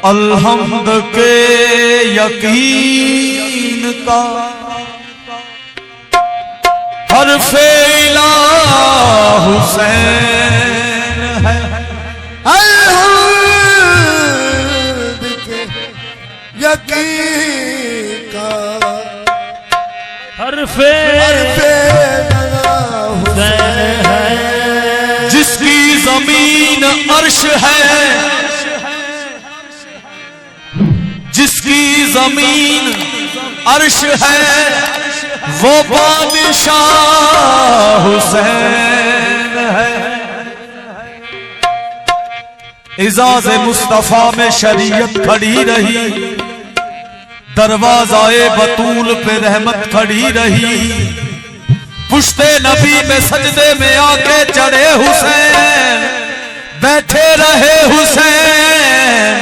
अलहम्द के यकीन का हर्फे इलाह हुसैन है। अलहम्द के यकीन का हर्फे हुसैन है। जिसकी जमीन अर्श है, जिसकी जमीन अर्श है, वो बादशाह हुसैन है। इजाज़ मुस्तफा में शरीयत खड़ी रही, दरवाज़ाए बतूल पे रहमत खड़ी रही। पुश्ते नबी में सजदे में आके चढ़े हुसैन, बैठे रहे हुसैन,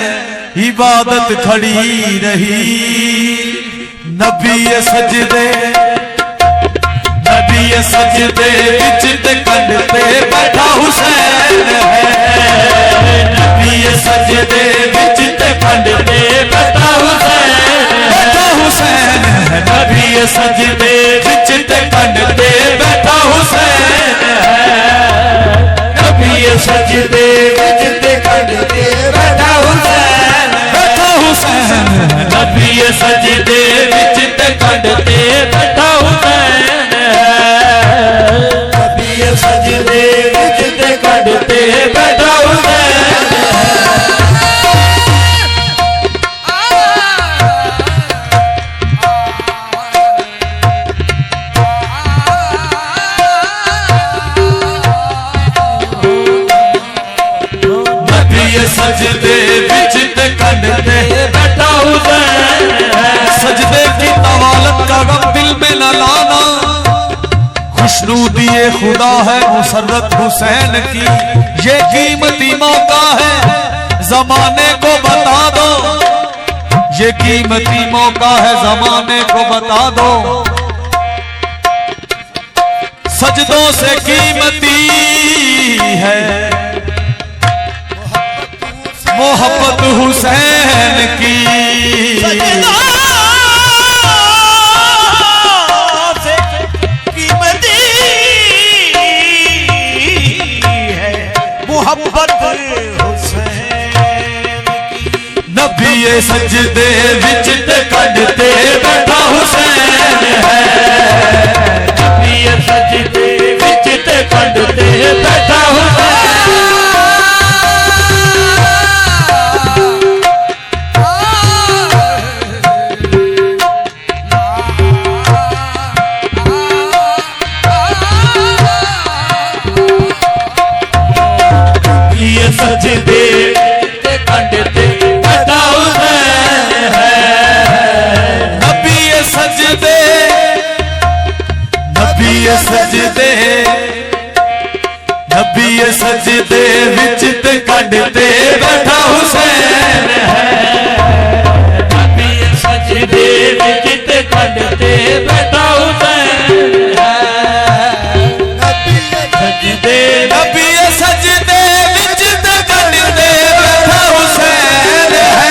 इबादत खड़ी रही। नबी सजदे विच ते कंडते बैठा हुसैन है। नबी सजदे विच ते कंडते बैठा हुसैन है। नबी सजदे विच ते कंडते बैठा हुसैन है। नबी सजदे विच ते कंडते बैठा हुसैन है। नबी सजदे विच ते कंडते बैठा हुसैन है। नबी सजदे विच ते कंडते बैठा हुसैन है। सजदे विच ते कंडते बैठा हुसैन है। सजदे की तवालत का गम दिल में न लाना, खुशनू दिए खुदा है मुसर्रत हुसैन की। ये कीमती मौका है जमाने को बता दो, ये कीमती मौका है जमाने को बता दो। सजदों से कीमती है मोहब्बत हुसैन की। कीमती है मोहब्बत हुसैन की। नबी सजदे विच ते कंडते बैठा हुसैन है। नबी सजदे विच ते कंडते बैठा हुसैन। सजदे ते कंडते बैठा हुसैन है। नबी सजदे विच ते कंडते बैठा हुसैन है। नबी सजदे विच ते कंडते बैठा हुसैन है। नबी सजदे विच ते कंडते बैठा हुसैन है।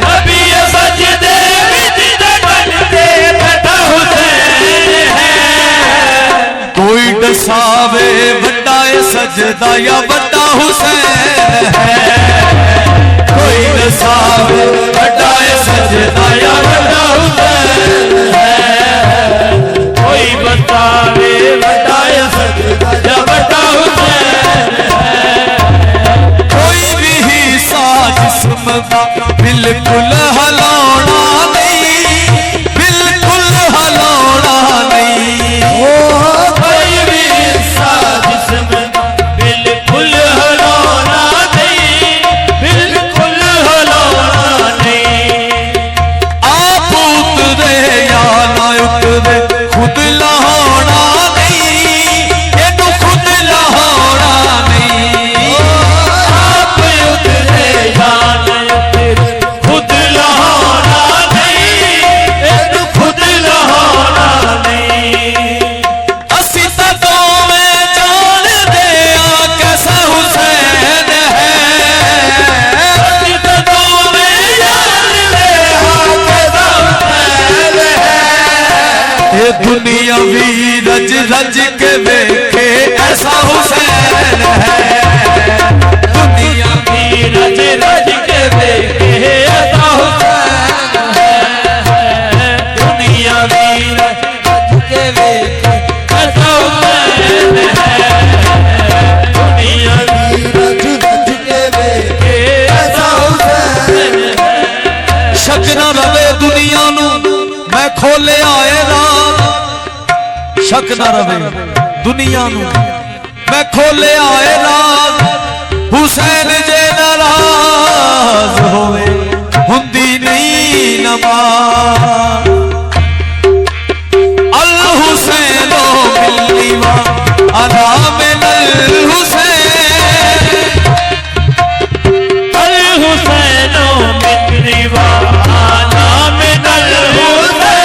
नबी सजदे विच ते कंडते बैठा हुसैन है। कोई दसावे बड़ा सजदा या बड़ा हुसैन है। कोई दसावे बड़ा सजदा या बड़ा हुसैन है। कोई बतावे बड़ा सजदा या बड़ा हुसैन है। कोई भी हिस्सा जिस्म का बिल्कुल हलौना नहीं, बिल्कुल हलौना नहीं। कोई भी हिस्सा जिस्म का बिल्कुल हलौना नहीं, बिल्कुल हलौना नहीं। आप उतरे या ना उतरे खुद लहोना नहीं, ये तो खुद लहोना नहीं। आप उतरे या ना उतरे खुद लहोना भी रज रज के देखे ऐसा हुसैन है। दुनिया भी रज रज के देखे ऐसा हुसैन है। दुनिया भी रज रज के देखे ऐसा हुसैन है। दुनिया भी रज रज के देखे ऐसा हुसैन है। शक न रवे दुनिया नू मैं खोले आए राज। शक न रवे दुनिया नू मैं खोले आए राज। हुसैन जे नाराज होवे हुंदी नहीं नमाज। अल हुसैनो मिलनी वा आराम नल हुसैन। अल हुसैनो मिलनी वा आराम नल हुसैन।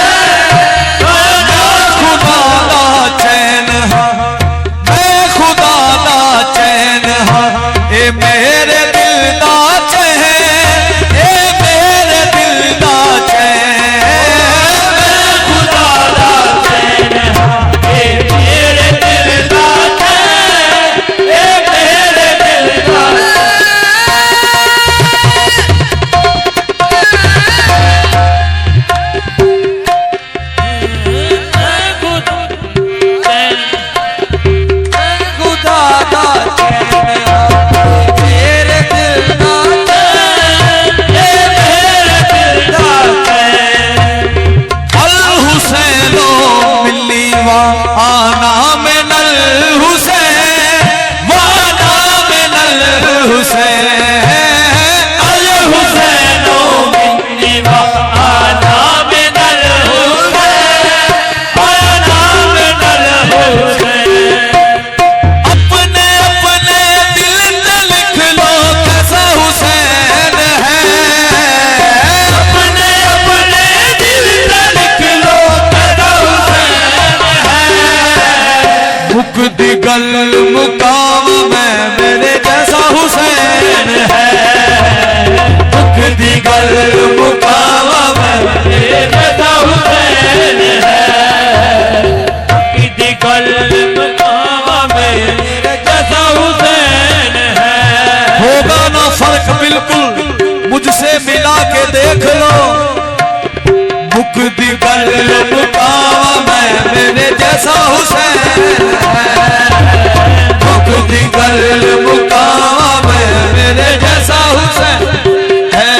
खुदा दा चैन हाँ मैं खुदा दा चैन हाँ ए मेरे दिल दा चैन। ए मेरे दिल दा चैन। खुदा दा चैन है मेरे दिल दा चैन। ए मेरे दिल दा खुदा दा चैन मेरे दिल दा चैन। ए मेरे दिल दा चैन। अल हुसैनो मिली वा आना में नल हुसैन। वाना में नल हुसैन। अल हुसैनो मिलनी वा आराम नल हुसैन। आराम नल हुसैन। अपने अपने दिल से लिख लो कैसा हुसैन है। अपने अपने दिल से लिख लो कैसा हुसैन है। मुक्ति गल मुकाम में मेरे जैसा हुसैन है। मुक्ति गल मुकाम में मेरे जैसा हुसैन है। किसी कल्ब कावा में मेरे जैसा हुसैन है। होगा ना फर्क बिल्कुल मुझसे मिला के देख लो। मुक्ति गल मुकाम में मेरे जैसा हुसैन है। मुक्ति गल मुकाम में मेरे जैसा हुसैन है।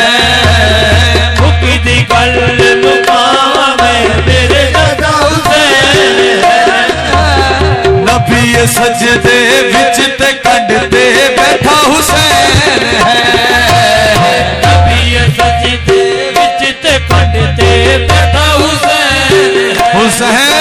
किसी कल्ब कावा में मेरे जैसा हुसैन है। नबी सजदे विच ते कंडते बैठा हुसैन है। नबी सजदे विच ते कंडते बैठा हुसैन है। हुसैन